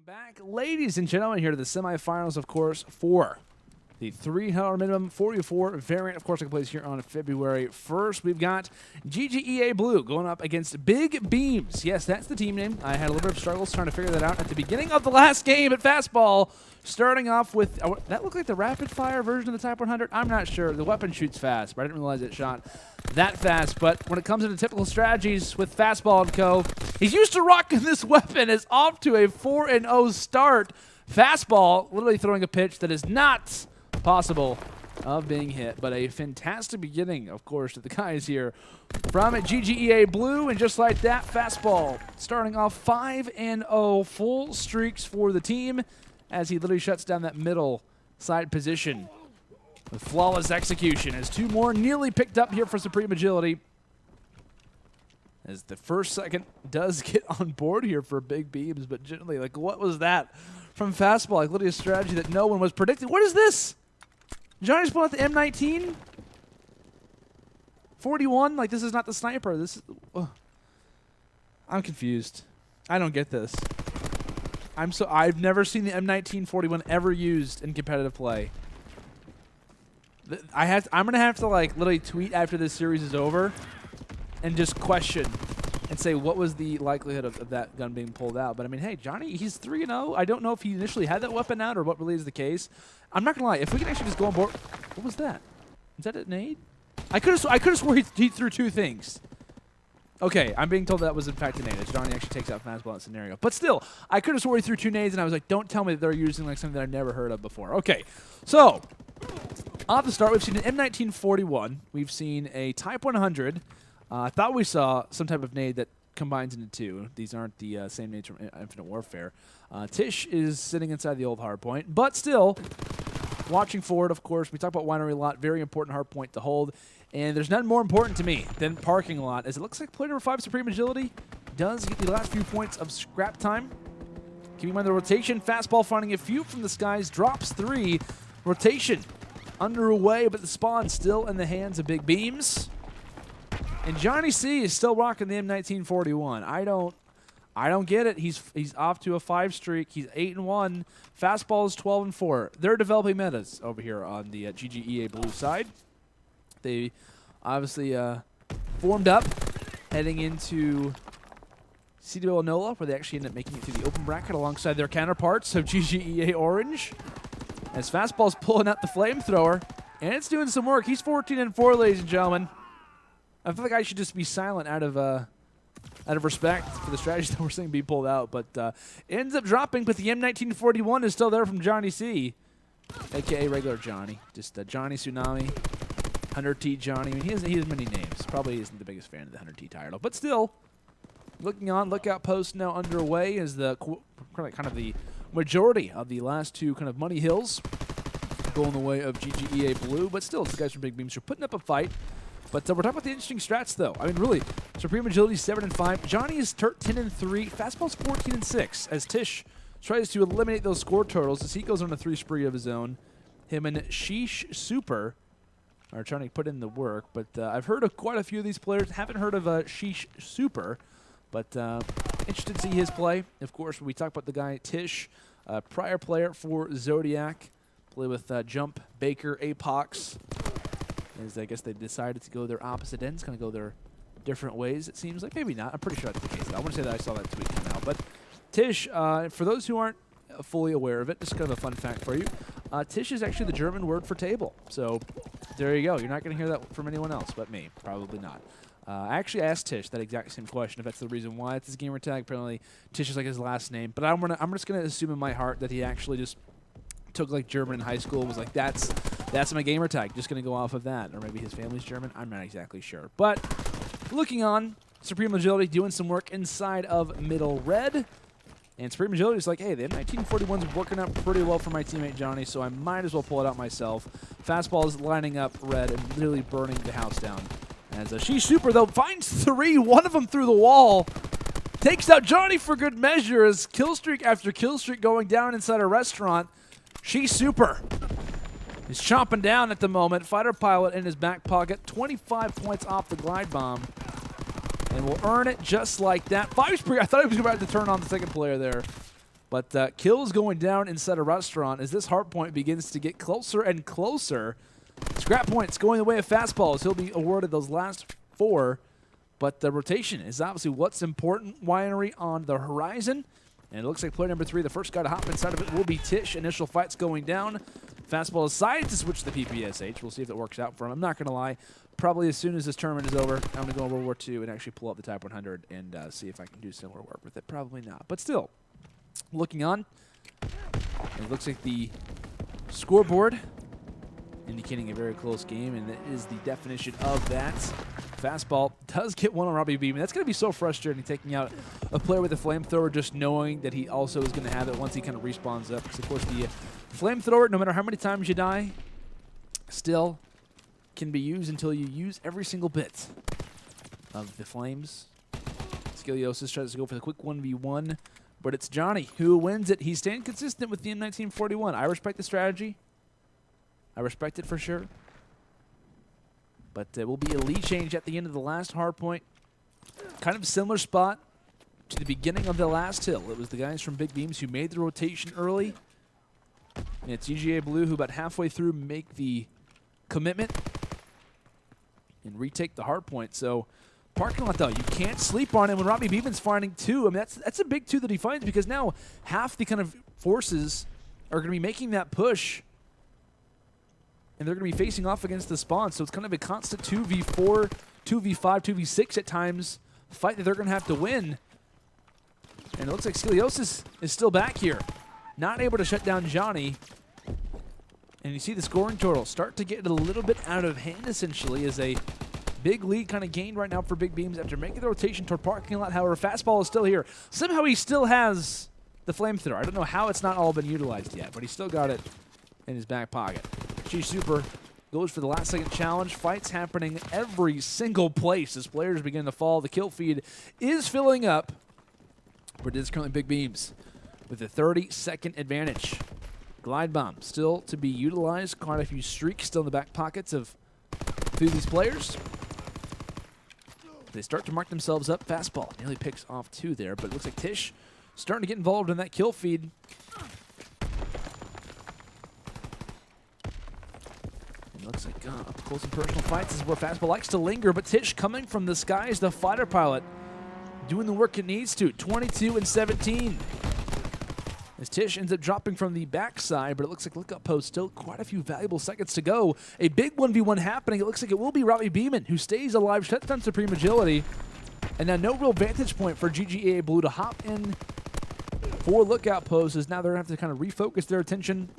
Back, ladies and gentlemen, here to the semifinals, of course, for the $300 minimum 44 variant, of course, taking place here on February 1st. We've got GGEA Blue going up against BigBeams. Yes, that's the team name. I had a little bit of struggles trying to figure that out at the beginning of the last game at Fastball. Starting off with, that looked like the rapid-fire version of the Type 100. I'm not sure. The weapon shoots fast, but I didn't realize it shot that fast. But when it comes into typical strategies with Fastball and co., he's used to rocking this weapon. Is off to a 4-0 start. Fastball literally throwing a pitch that is not possible of being hit, but a fantastic beginning, of course, to the guys here from GGEA Blue. And just like that, Fastball starting off 5-0, full streaks for the team, as he literally shuts down that middle side position with flawless execution. As two more nearly picked up here for SupremeAgility, as the first second does get on board here for BigBeams, but generally, like, what was that from Fastball? Like, literally a strategy that no one was predicting. What is this? Johnny's pulling out the M19? 41? Like, this is not the sniper. This is... I'm confused. I don't get this. I've never seen the M1941 ever used in competitive play. I'm gonna have to, like, literally tweet after this series is over and just question and say what was the likelihood of that gun being pulled out. But I mean, hey, Johnny, he's 3-0. I don't know if he initially had that weapon out or what really is the case. I'm not gonna lie. If we can actually just go on board, what was that? Is that a nade? I could have swore he threw two things. Okay, I'm being told that was in fact a nade, as Johnny actually takes out Fastball in that scenario. But still, I could have swore he threw two nades, and I was like, don't tell me that they're using like something that I've never heard of before. Okay, so off the start, we've seen an M1941. We've seen a Type 100. I thought we saw some type of nade that combines into two. These aren't the same nades from Infinite Warfare. Tisch is sitting inside the old hardpoint, but still watching forward, of course. We talk about winery a lot. Very important hardpoint to hold. And there's nothing more important to me than parking lot, as it looks like player number 5, SupremeAgility, does get the last few points of scrap time. Keeping in mind the rotation, Fastball finding a few from the skies, drops 3. Rotation underway, but the spawn still in the hands of BigBeams. And Johnny C is still rocking the M1941. I don't get it. He's off to a 5 streak. He's 8-1. Fastball is 12-4. They're developing metas over here on the GGEA Blue side. They obviously formed up heading into CWL NOLA, where they actually ended up making it through the open bracket alongside their counterparts of GGEA Orange. As Fastball's pulling out the flamethrower, and it's doing some work. He's 14-4, ladies and gentlemen. I feel like I should just be silent out of respect for the strategies that we're seeing be pulled out, but ends up dropping. But the M1941 is still there from Johnny C, aka regular Johnny, just Johnny Tsunami, 100T Johnny. I mean, he has many names. Probably isn't the biggest fan of the 100T title, but still, looking on, lookout post now underway as the kind of the majority of the last two kind of money hills going the way of GGEA Blue, but still, the guys from BigBeams are putting up a fight. But we're talking about the interesting strats, though. I mean, really, SupremeAgility 7-5. Johnny is 10-3. Fastball's 14-6. As Tisch tries to eliminate those score totals as he goes on a 3 spree of his own. Him and SheeshSuper are trying to put in the work. But I've heard of quite a few of these players. Haven't heard of SheeshSuper, but interested to see his play. Of course, when we talk about the guy Tisch, prior player for Zodiac, play with Jump, Baker, Apox. As I guess they decided to go their opposite ends, kind of go their different ways, it seems like. Maybe not. I'm pretty sure that's the case. I want to say that I saw that tweet come out. But Tisch, for those who aren't fully aware of it, just kind of a fun fact for you, Tisch is actually the German word for table. So there you go. You're not going to hear that from anyone else but me. Probably not. I actually asked Tisch that exact same question, if that's the reason why it's his gamer tag. Apparently, Tisch is like his last name. But I'm just going to assume in my heart that he actually just took like German in high school, was like, that's my gamer tag, just going to go off of that. Or maybe his family's German, I'm not exactly sure. But looking on, SupremeAgility doing some work inside of middle red. And SupremeAgility is like, hey, the M1941's working out pretty well for my teammate Johnny, so I might as well pull it out myself. Fastball is lining up red and literally burning the house down. As SheeshSuper, though, finds 3, one of them through the wall. Takes out Johnny for good measure as killstreak after killstreak going down inside a restaurant. SheeshSuper is chomping down at the moment. Fighter pilot in his back pocket. 25 points off the glide bomb. And will earn it just like that. 5 spree. I thought he was about to turn on the second player there. But kills going down inside a restaurant as this hard point begins to get closer and closer. Scrap points going the way of fastballs. He'll be awarded those last 4. But the rotation is obviously what's important. Winery on the horizon. And it looks like player number 3, the first guy to hop inside of it, will be Tisch. Initial fights going down. Fastball decides to switch to the PPSH. We'll see if it works out for him. I'm not going to lie. Probably as soon as this tournament is over, I'm going to go on World War II and actually pull up the Type 100 and see if I can do similar work with it. Probably not. But still, looking on, it looks like the scoreboard indicating a very close game, and that is the definition of that. Fastball does get one on RobbieBeamin. That's going to be so frustrating, taking out a player with a flamethrower, just knowing that he also is going to have it once he kind of respawns up. Because, of course, the flamethrower, no matter how many times you die, still can be used until you use every single bit of the flames. Skilliosis tries to go for the quick 1v1, but it's Johnny who wins it. He's staying consistent with the M1941. I respect the strategy. I respect it for sure. But it will be a lead change at the end of the last hard point. Kind of a similar spot to the beginning of the last hill. It was the guys from BigBeams who made the rotation early. And it's GGEA Blue who about halfway through make the commitment and retake the hard point. So parking lot, though, you can't sleep on it when RobbieBeamin's finding 2. I mean, that's a big 2 that he finds, because now half the kind of forces are going to be making that push. And they're going to be facing off against the spawn. So it's kind of a constant 2v4, 2v5, 2v6 at times fight that they're going to have to win. And it looks like Skilliosis is still back here. Not able to shut down Johnny. And you see the scoring total start to get a little bit out of hand, essentially, as a big lead kind of gained right now for BigBeams after making the rotation toward parking lot. However, fastball is still here. Somehow he still has the flamethrower. I don't know how it's not all been utilized yet, but he still got it in his back pocket. SheeshSuper goes for the last second challenge. Fights happening every single place as players begin to fall. The kill feed is filling up, but it is currently BigBeams with a 30-second advantage. Glide bomb still to be utilized. Quite a few streaks still in the back pockets of a few of these players. They start to mark themselves up. Fastball nearly picks off 2 there, but it looks like Tisch starting to get involved in that kill feed. Looks like up close and personal fights. This is where fastball likes to linger, but Tisch coming from the skies, the fighter pilot, doing the work it needs to. 22 and 17. As Tisch ends up dropping from the backside, but it looks like lookup post still quite a few valuable seconds to go. A big 1v1 happening. It looks like it will be RobbieBeamin who stays alive, shuts down SupremeAgility, and now no real vantage point for GGEA Blue to hop in for lookout posts, as now they're going to have to kind of refocus their attention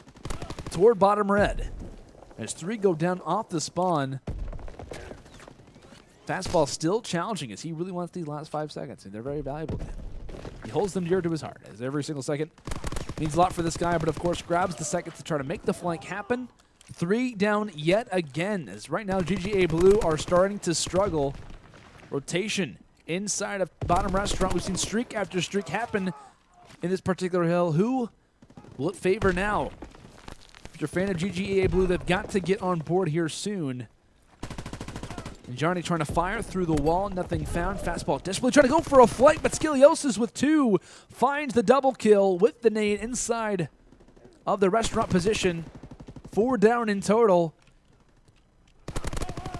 toward bottom red. As 3 go down off the spawn. Fastball still challenging as he really wants these last 5 seconds, and they're very valuable to him. He holds them dear to his heart, as every single second means a lot for this guy, but of course grabs the second to try to make the flank happen. 3 down yet again, as right now GGEA Blue are starting to struggle. Rotation inside of bottom restaurant. We've seen streak after streak happen in this particular hill. Who will it favor now? If you're a fan of GGEA Blue, they've got to get on board here soon. And Johnny trying to fire through the wall, nothing found. Fastball desperately trying to go for a flight, but Skilliosis with 2 finds the double kill with the nade inside of the restaurant position. 4 down in total.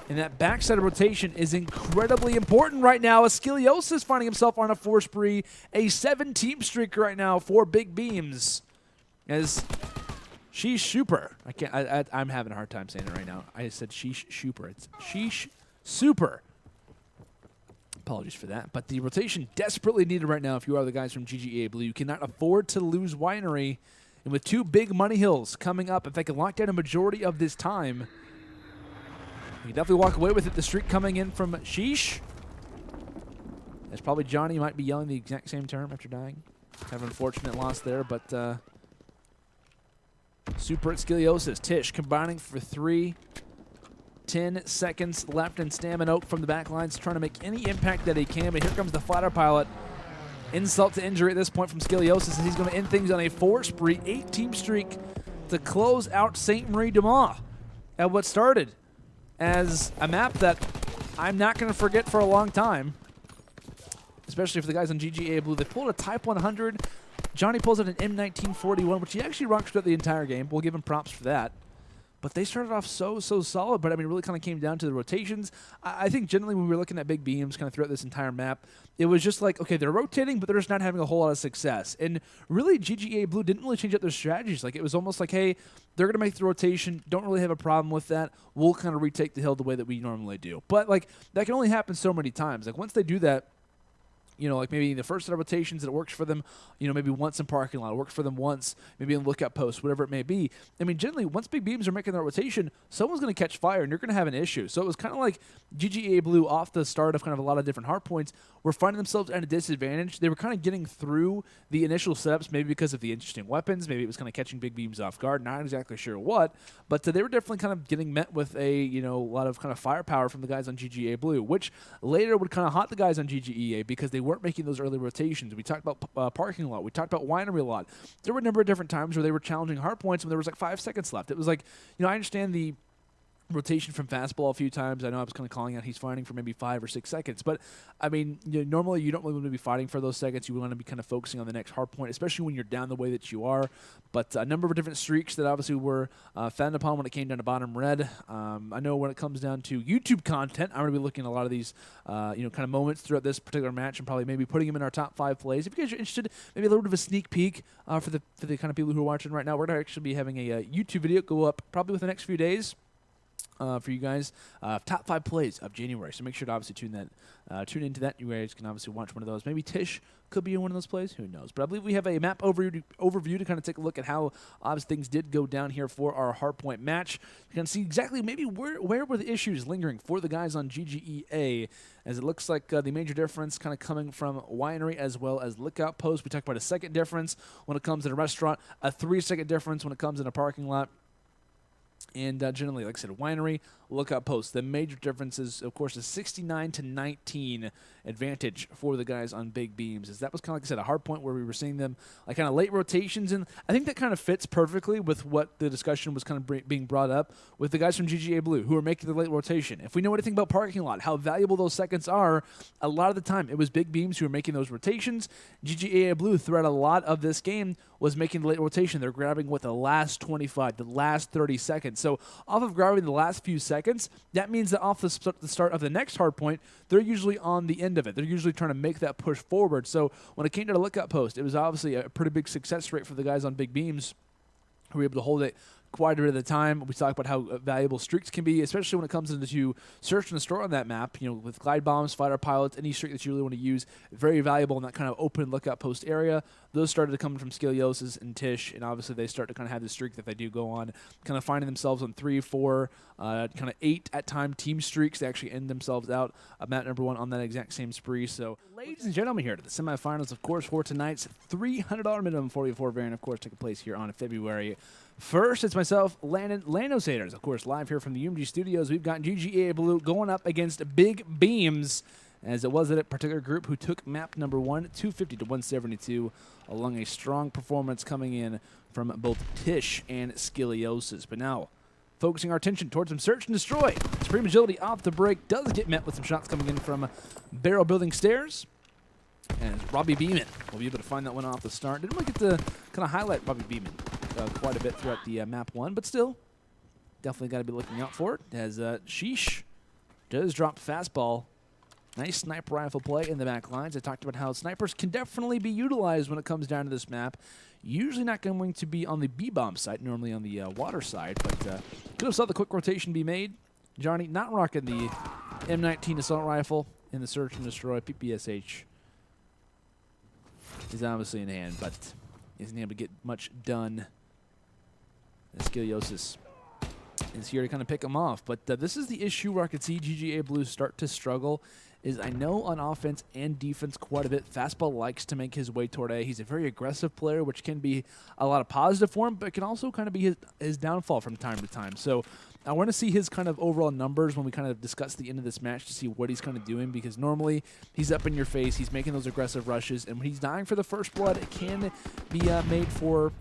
And that backside rotation is incredibly important right now, as Skilliosis finding himself on a 4 spree, a 7-team streak right now for BigBeams. As SheeshSuper. I'm having a hard time saying it right now. I said SheeshSuper. It's SheeshSuper. Apologies for that. But the rotation desperately needed right now if you are the guys from GGEA Blue. You cannot afford to lose Winery. And with 2 big money hills coming up, if they can lock down a majority of this time, you can definitely walk away with it. The streak coming in from Sheesh. That's probably Johnny might be yelling the exact same term after dying. Kind of unfortunate loss there, but Super at Skilliosis. Tisch combining for 3. 10 seconds left, and Stamino from the back lines trying to make any impact that he can. But here comes the fighter pilot. Insult to injury at this point from Skilliosis, and he's going to end things on a 4 spree, 8-team streak to close out St. Marie de Mont at what started as a map that I'm not going to forget for a long time, especially for the guys on GGEA Blue. They pulled a Type 100 Johnny pulls out an M1941, which he actually rocked throughout the entire game. We'll give him props for that. But they started off so solid, but I mean, it really kind of came down to the rotations. I think generally when we were looking at BigBeams kind of throughout this entire map, it was just like, okay, they're rotating, but they're just not having a whole lot of success. And really, GGEA Blue didn't really change up their strategies. Like, it was almost like, hey, they're going to make the rotation, don't really have a problem with that. We'll kind of retake the hill the way that we normally do. But, like, that can only happen so many times. Like, once they do that, you know, like maybe the first set of rotations that it works for them, you know, maybe once in parking lot, it works for them once, maybe in lookout post, whatever it may be. I mean, generally, once BigBeams are making that rotation, someone's going to catch fire and you're going to have an issue. So it was kind of like GGEA Blue off the start of kind of a lot of different hard points were finding themselves at a disadvantage. They were kind of getting through the initial setups, maybe because of the interesting weapons. Maybe it was kind of catching BigBeams off guard. Not exactly sure what, but they were definitely kind of getting met with a, you know, a lot of kind of firepower from the guys on GGEA Blue, which later would kind of haunt the guys on GGEA because they weren't making those early rotations. We talked about parking lot. We talked about winery a lot. There were a number of different times where they were challenging hard points when there was like 5 seconds left. It was like, you know, I understand the rotation from fastball a few times. I know I was kind of calling out he's fighting for maybe 5 or 6 seconds, but I mean, you know, normally you don't really want to be fighting for those seconds. You want to be kind of focusing on the next hard point, especially when you're down the way that you are. But a number of different streaks that obviously were found upon when it came down to bottom red. I know when it comes down to YouTube content, I'm going to be looking at a lot of these, you know, kind of moments throughout this particular match and probably maybe putting them in our top 5 plays. If you guys are interested, maybe a little bit of a sneak peek for the kind of people who are watching right now, we're going to actually be having a YouTube video go up probably within the next few days. For you guys, top 5 plays of January. So make sure to obviously tune into that. You guys can obviously watch one of those. Maybe Tisch could be in one of those plays. Who knows? But I believe we have a map overview to kind of take a look at how obviously things did go down here for our hardpoint match. You can see exactly maybe where were the issues lingering for the guys on GGEA, as it looks like the major difference kind of coming from winery as well as lookout post. We talked about a second difference when it comes in a restaurant, a 3-second difference when it comes in a parking lot. And generally, like I said, winery, lookout post. The major difference is, of course, a 69-19 advantage for the guys on BigBeams. As that was kind of, like I said, a hard point where we were seeing them like kind of late rotations. And I think that kind of fits perfectly with what the discussion was kind of being brought up with the guys from GGEA Blue who are making the late rotation. If we know anything about parking lot, how valuable those seconds are, a lot of the time it was BigBeams who were making those rotations. GGEA Blue, throughout a lot of this game, was making the late rotation. They're grabbing with the last 25, the last 30 seconds. So off of grabbing the last few seconds, that means that off the start of the next hard point, they're usually on the end of it. They're usually trying to make that push forward. So when it came to the lookout post, it was obviously a pretty big success rate for the guys on BigBeams who were able to hold it quite a bit of the time. We talk about how valuable streaks can be, especially when it comes into search and destroy on that map. You know, with glide bombs, fighter pilots, any streak that you really want to use, very valuable in that kind of open lookout post area. Those started to come from Skilliosis and Tisch, and obviously they start to kind of have the streak that they do go on, kind of finding themselves on 3, 4, kind of 8 at time team streaks. They actually end themselves out map number 1 on that exact same spree. So, ladies and gentlemen, here to the semifinals, of course, for tonight's $300 minimum 44 variant, of course, taking place here on February 1st. It's myself, Landon Landosaders, of course, live here from the UMG studios. We've got GGEA Blue going up against BigBeams, as it was a particular group who took map number 1, 250 to 172, along a strong performance coming in from both Tisch and Skilliosis. But now, focusing our attention towards some search and destroy. SupremeAgility off the break does get met with some shots coming in from barrel building stairs. And RobbieBeamin will be able to find that one off the start. Didn't really get to kind of highlight RobbieBeamin quite a bit throughout the map 1, but still, definitely got to be looking out for it. As Sheesh does drop fastball. Nice sniper rifle play in the back lines. I talked about how snipers can definitely be utilized when it comes down to this map. Usually not going to be on the B-bomb side, normally on the water side, but could have saw the quick rotation be made. Johnny not rocking the M19 assault rifle in the search and destroy. PPSH is obviously in hand, but isn't able to get much done. Skilliosis is here to kind of pick him off, but this is the issue where I could see GGEA Blue start to struggle. Is I know on offense and defense quite a bit, fastball likes to make his way toward A. He's a very aggressive player, which can be a lot of positive for him, but it can also kind of be his downfall from time to time. So I want to see his kind of overall numbers when we kind of discuss the end of this match to see what he's kind of doing, because normally he's up in your face, he's making those aggressive rushes, and when he's dying for the first blood, it can be made for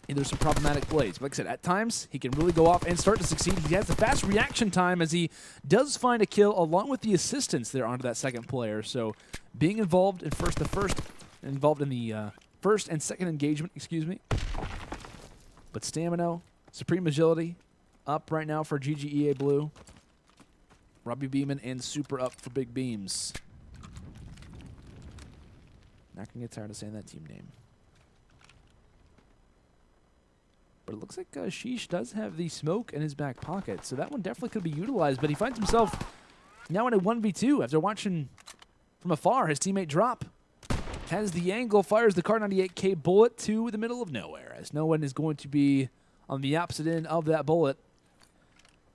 either some problematic plays. But like I said, at times, he can really go off and start to succeed. He has a fast reaction time as he does find a kill along with the assistance there onto that second player. So being involved in involved in the first and second engagement, excuse me. But Stamino, SupremeAgility, up right now for GGEA Blue. RobbieBeamin and Super up for BigBeams. Not going to get tired of saying that team name. But it looks like Sheesh does have the smoke in his back pocket, so that one definitely could be utilized. But he finds himself now in a 1v2 after watching from afar his teammate drop. Has the angle, fires the Kar 98K bullet to the middle of nowhere, as no one is going to be on the opposite end of that bullet.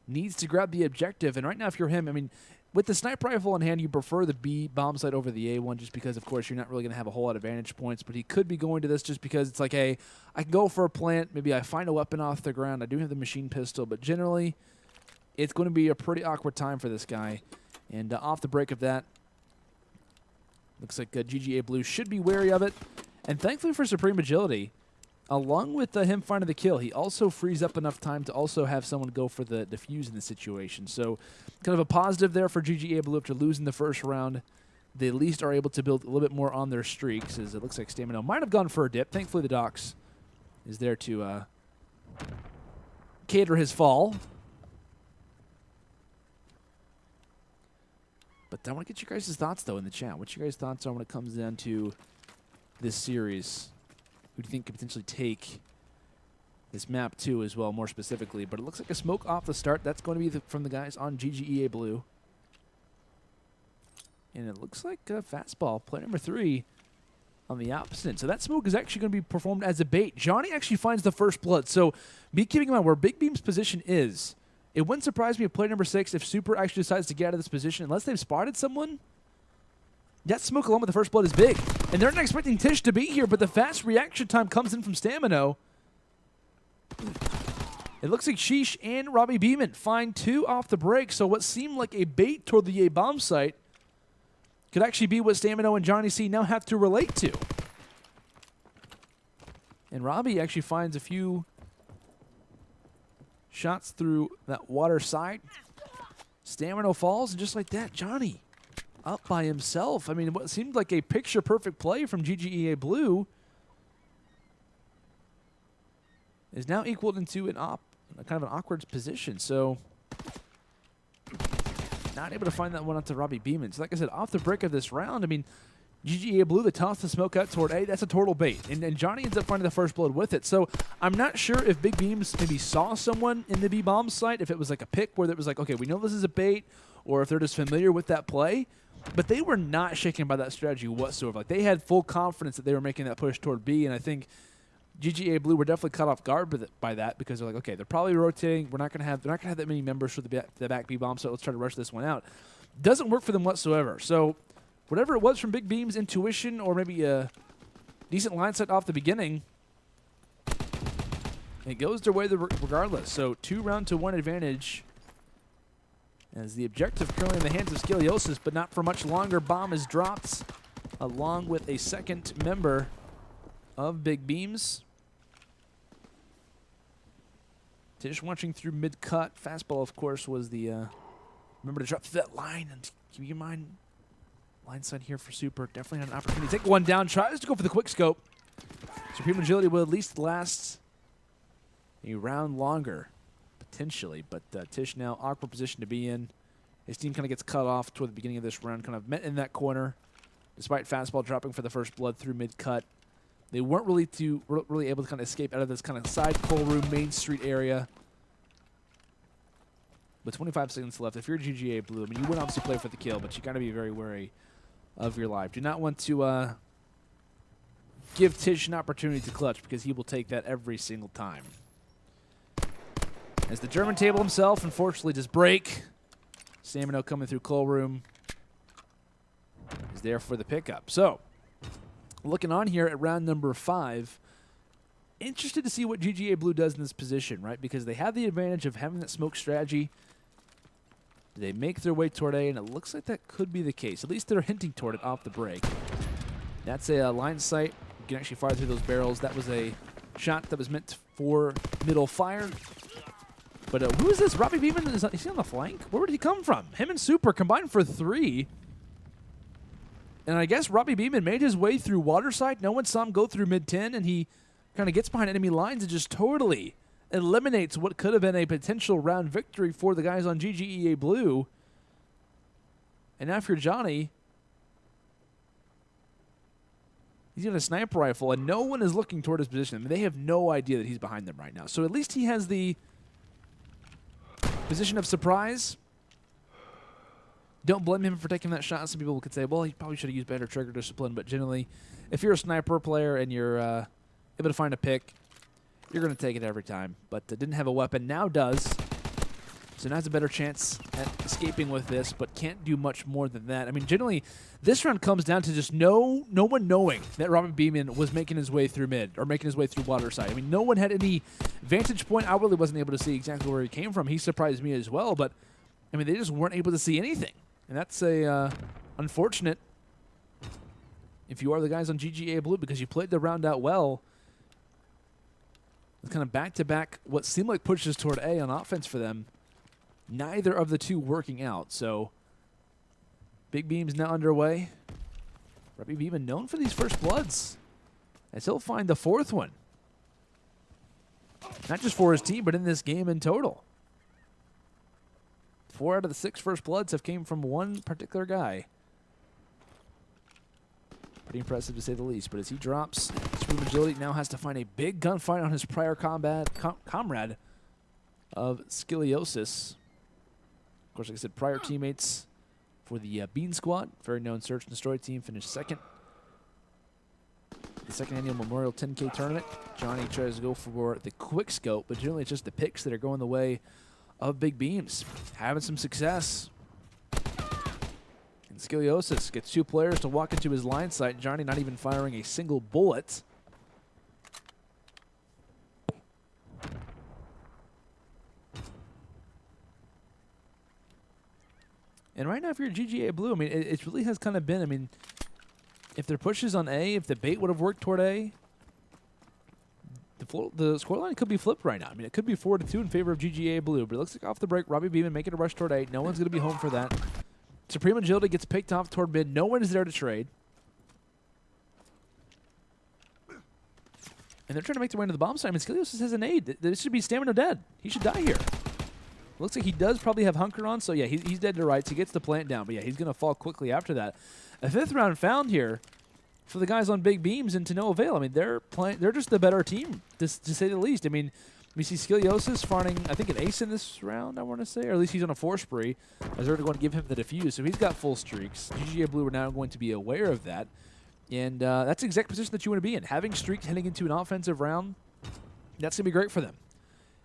Needs to grab the objective, and right now if you're him, I mean, with the sniper rifle in hand, you prefer the B bomb site over the A one just because, of course, you're not really going to have a whole lot of vantage points. But he could be going to this just because it's like, hey, I can go for a plant. Maybe I find a weapon off the ground. I do have the machine pistol. But generally, it's going to be a pretty awkward time for this guy. And off the break of that, looks like GGEA Blue should be wary of it. And thankfully for SupremeAgility, along with him finding the kill, he also frees up enough time to also have someone go for the defuse in the situation. So kind of a positive there for GGEA Blue after losing the first round. They at least are able to build a little bit more on their streaks, as it looks like Stamino might have gone for a dip. Thankfully, the Docs is there to cater his fall. But I want to get you guys' thoughts, though, in the chat. What your guys' thoughts are when it comes down to this series? Who do you think could potentially take this map too as well, more specifically? But it looks like a smoke off the start. That's going to be from the guys on GGEA Blue. And it looks like fastball, player number 3 on the opposite. So that smoke is actually going to be performed as a bait. Johnny actually finds the first blood. So be keeping in mind where BigBeam's position is. It wouldn't surprise me if player number 6, if Super actually decides to get out of this position, unless they've spotted someone. That smoke along with the first blood is big. And they're not expecting Tisch to be here, but the fast reaction time comes in from Stamino. It looks like Sheesh and RobbieBeamin find 2 off the break, so what seemed like a bait toward the A bomb site could actually be what Stamino and Johnny C now have to relate to. And Robbie actually finds a few shots through that water side. Stamino falls, and just like that, Johnny up by himself. I mean, what seemed like a picture-perfect play from GGEA Blue is now equaled into a kind of an awkward position. So not able to find that one onto RobbieBeamin. So like I said, off the break of this round, I mean, GGEA Blue, the toss the smoke out toward A, that's a total bait. And Johnny ends up finding the first blood with it. So I'm not sure if BigBeams maybe saw someone in the B bomb site, if it was like a pick where it was like, okay, we know this is a bait, or if they're just familiar with that play. But they were not shaken by that strategy whatsoever. Like, they had full confidence that they were making that push toward B, and I think GGEA Blue were definitely caught off guard by that, because they're like, okay, they're probably rotating. They're not gonna have that many members for the back B bomb, so let's try to rush this one out. Doesn't work for them whatsoever. So whatever it was from BigBeams' intuition, or maybe a decent line set off the beginning, it goes their way regardless. So 2-1 advantage, as the objective currently in the hands of Skilliosis, but not for much longer. Bomb is dropped along with a second member of BigBeams. Tisch watching through mid-cut. Fastball, of course, was the remember to drop through that line. And keep in mind, line side here for Super. Definitely had an opportunity to take one down. Tries to go for the quick scope. SupremeAgility will at least last a round longer, potentially, but Tisch now awkward position to be in. His team kind of gets cut off toward the beginning of this round, kind of met in that corner, despite fastball dropping for the first blood through mid-cut. They weren't really able to kind of escape out of this kind of side coal room, main street area. But 25 seconds left. If you're GGEA Blue, I mean, you would obviously play for the kill, but you got to be very wary of your life. Do not want to give Tisch an opportunity to clutch, because he will take that every single time. As the German table himself, unfortunately, does break. Stamino coming through coal room is there for the pickup. So, looking on here at round number 5, interested to see what GGEA Blue does in this position, right? Because they have the advantage of having that smoke strategy. Do they make their way toward A? And it looks like that could be the case. At least they're hinting toward it off the break. That's a line sight. You can actually fire through those barrels. That was a shot that was meant for middle fire. But who is this? RobbieBeamin? Is he on the flank? Where did he come from? Him and Super combined for 3. And I guess RobbieBeamin made his way through Waterside. No one saw him go through mid-10, and he kind of gets behind enemy lines and just totally eliminates what could have been a potential round victory for the guys on GGEA Blue. And now for Johnny, he's got a sniper rifle, and no one is looking toward his position. I mean, they have no idea that he's behind them right now. So at least he has the position of surprise. Don't blame him for taking that shot. Some people could say, well, he probably should have used better trigger discipline. But generally, if you're a sniper player and you're able to find a pick, you're going to take it every time. But didn't have a weapon, now does. So now has a better chance at escaping with this, but can't do much more than that. I mean, generally, this round comes down to just no one knowing that RobbieBeamin was making his way through mid or making his way through Waterside. I mean, no one had any vantage point. I really wasn't able to see exactly where he came from. He surprised me as well, but I mean, they just weren't able to see anything. And that's unfortunate if you are the guys on GGEA Blue, because you played the round out well. It's kind of back-to-back what seemed like pushes toward A on offense for them. Neither of the two working out. So BigBeams now underway. RobbieBeamin known for these first bloods, as he'll find the fourth one. Not just for his team, but in this game in total. 4 out of the 6 first bloods have came from one particular guy. Pretty impressive to say the least. But as he drops, SupremeAgility now has to find a big gunfight on his prior comrade of Skilliosis. Of course, like I said, prior teammates for the Bean Squad, very known search and destroy team, finished second. The second annual Memorial 10K tournament. Johnny tries to go for the quick scope, but generally it's just the picks that are going the way of BigBeams. Having some success. And Skilliosis gets 2 players to walk into his line sight. Johnny not even firing a single bullet. And right now, if you're GGEA Blue, I mean, it really has kind of been, I mean, if their pushes on A, if the bait would have worked toward A, the scoreline could be flipped right now. I mean, it could be 4-2 in favor of GGEA Blue, but it looks like off the break, RobbieBeamin making a rush toward A. No one's going to be home for that. SupremeAgility gets picked off toward mid. No one is there to trade. And they're trying to make their way into the bomb site. I mean, Skilliosis has a nade. This should be Stamino dead. He should die here. Looks like he does probably have hunker on, so yeah, he's dead to rights. He gets the plant down, but yeah, he's going to fall quickly after that. A 5th round found here for the guys on BigBeams, and to no avail. I mean, they're just the better team, to say the least. I mean, we see Skilliosis finding, I think, an ace in this round, I want to say, or at least he's on a 4 spree, as they're going to give him the defuse, so he's got full streaks. GGEA Blue are now going to be aware of that, and that's the exact position that you want to be in. Having streaks heading into an offensive round, that's going to be great for them.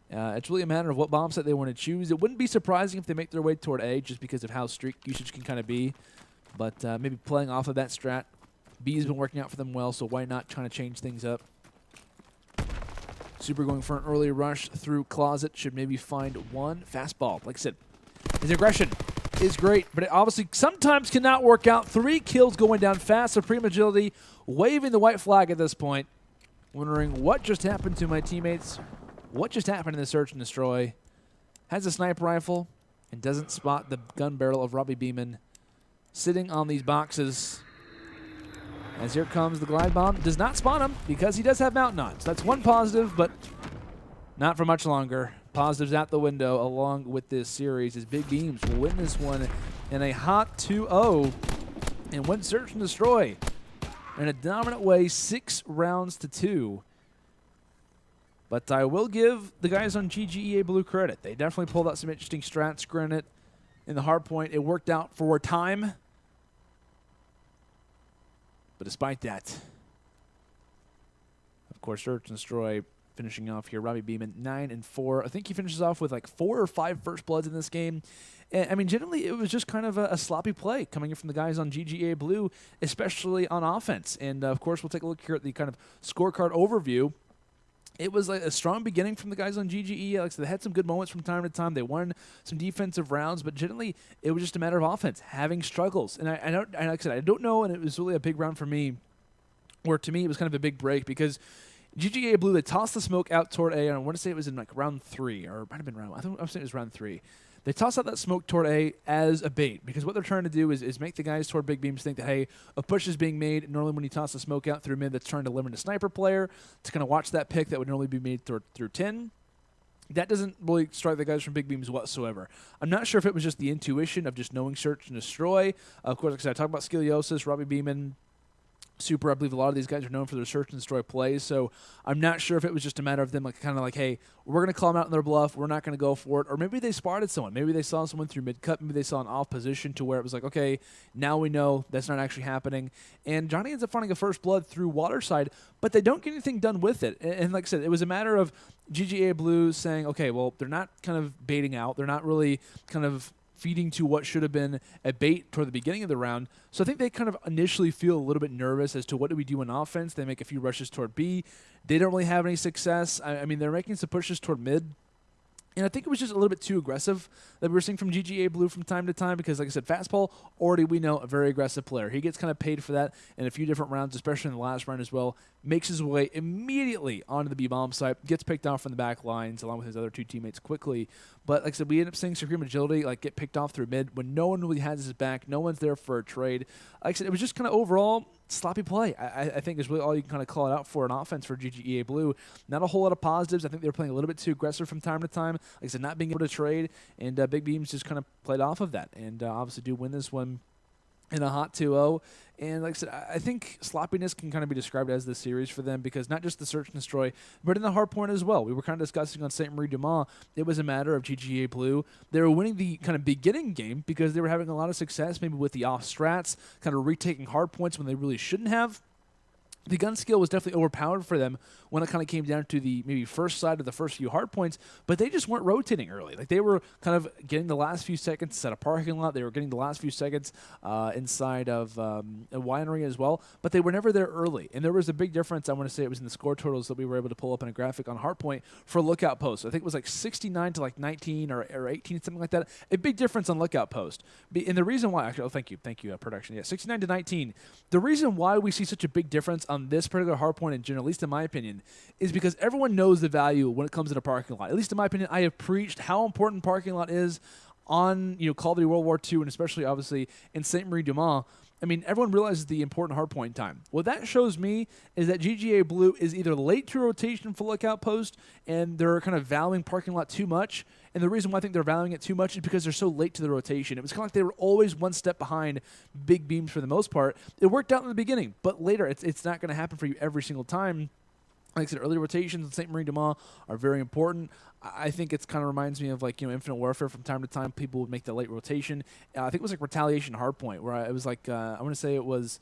It's really a matter of what bomb set they want to choose. It wouldn't be surprising if they make their way toward A, just because of how streak usage can kind of be. But maybe playing off of that strat. B's been working out for them well, so why not trying to change things up? Super going for an early rush through Closet. Should maybe find one fastball. Like I said, his aggression is great, but it obviously sometimes cannot work out. 3 kills going down fast. SupremeAgility waving the white flag at this point. Wondering what just happened to my teammates. What just happened in the search and destroy? Has a sniper rifle and doesn't spot the gun barrel of RobbieBeamin sitting on these boxes. As here comes the glide bomb. Does not spot him because he does have mountain on. So that's one positive, but not for much longer. Positives out the window along with this series as BigBeams will win this one in a hot 2-0 and win search and destroy in a dominant way, 6 rounds to 2. But I will give the guys on GGEA Blue credit. They definitely pulled out some interesting strats. Granted, in the hard point, it worked out for a time. But despite that, of course, search and destroy finishing off here. RobbieBeamin 9-4. I think he finishes off with like 4 or 5 first bloods in this game. And, I mean, generally, it was just kind of a sloppy play coming in from the guys on GGEA Blue, especially on offense. And, of course, we'll take a look here at the kind of scorecard overview. It was like a strong beginning from the guys on GGE. Like, so they had some good moments from time to time. They won some defensive rounds, but generally it was just a matter of offense having struggles. And like I said, I don't know, and it was really a big round for me, where to me it was kind of a big break because GGEA Blue, they tossed the smoke out toward A, and I want to say it was in like round 3, or it might have been round, I think I'm saying it was round 3. they toss out that smoke toward A as a bait, because what they're trying to do is make the guys toward BigBeams think that, hey, a push is being made. Normally when you toss the smoke out through mid, that's trying to limit a sniper player to kind of watch that pick that would normally be made through 10. That doesn't really strike the guys from BigBeams whatsoever. I'm not sure if it was just the intuition of just knowing search and destroy. Of course, like I said, I talked about Skilliosis, RobbieBeamin, Super. I believe a lot of these guys are known for their search and destroy plays, so I'm not sure if it was just a matter of them kind of like, hey, we're going to call them out in their bluff, we're not going to go for it, or maybe they spotted someone. Maybe they saw someone through mid-cut, maybe they saw an off position to where it was like, okay, now we know that's not actually happening. And Johnny ends up finding a first blood through Waterside, but they don't get anything done with it. And like I said, it was a matter of GGEA Blue saying, okay, well, they're not kind of baiting out, they're not really kind of feeding to what should have been a bait toward the beginning of the round. So I think they kind of initially feel a little bit nervous as to what do we do in offense. They make a few rushes toward B. They don't really have any success. I mean, they're making some pushes toward mid. And I think it was just a little bit too aggressive that we were seeing from GGEA Blue from time to time because, like I said, Fastball, already we know, a very aggressive player. He gets kind of paid for that in a few different rounds, especially in the last round as well. Makes his way immediately onto the B-bomb site, gets picked off from the back lines along with his other two teammates quickly. But like I said, we end up seeing SupremeAgility get picked off through mid when no one really has his back. No one's there for a trade. Like I said, it was just kind of overall sloppy play. I think is really all you can kind of call it out for an offense for GGEA Blue. Not a whole lot of positives. I think they were playing a little bit too aggressive from time to time. Like I said, not being able to trade, and BigBeams just kind of played off of that, and obviously do win this one in a hot 2-0. And like I said, I think sloppiness can kind of be described as the series for them because not just the search and destroy, but in the hard point as well. We were kind of discussing on St. Marie Dumas, it was a matter of GGEA Blue. They were winning the kind of beginning game because they were having a lot of success maybe with the off strats, kind of retaking hard points when they really shouldn't have. The gun skill was definitely overpowered for them when it kind of came down to the maybe first side of the first few hard points, but they just weren't rotating early. Like they were kind of getting the last few seconds inside a parking lot. They were getting the last few seconds inside of a winery as well, but they were never there early. And there was a big difference. I want to say it was in the score totals that we were able to pull up in a graphic on Hardpoint for Lookout Post. I think it was like 69 to like 19 or 18, something like that. A big difference on Lookout Post. And the reason why, actually, thank you, production. Yeah, 69 to 19. The reason why we see such a big difference on this particular hardpoint in general, at least in my opinion, is because everyone knows the value when it comes to a parking lot. At least in my opinion, I have preached how important parking lot is on Call of Duty World War II and especially obviously in St. Marie Dumas. I mean, everyone realizes the important hardpoint time. What that shows me is that GGEA Blue is either late to rotation for Lookout Post and they're kind of valuing parking lot too much. And the reason why I think they're valuing it too much is because they're so late to the rotation. It was kind of like they were always one step behind BigBeams for the most part. It worked out in the beginning, but later it's not going to happen for you every single time. Like I said, early rotations in St. Marie Dumas are very important. I think it kind of reminds me of Infinite Warfare. From time to time, people would make the late rotation. I think it was like Retaliation Hardpoint, where it was like I want to say it was.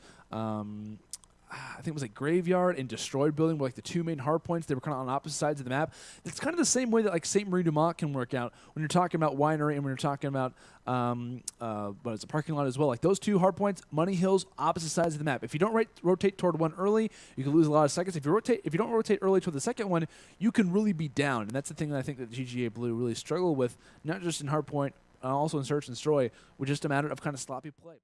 I think it was like Graveyard and Destroyed Building were like the two main hard points. They were kind of on opposite sides of the map. It's kind of the same way that like St. Marie Dumas can work out when you're talking about Winery and when you're talking about but it's a parking lot as well. Like those two hard points, Money Hills, opposite sides of the map. If you don't rotate toward one early, you can lose a lot of seconds. If you don't rotate early toward the second one, you can really be down. And that's the thing that I think that GGEA Blue really struggle with, not just in hard point, also in search and destroy, with just a matter of kind of sloppy play.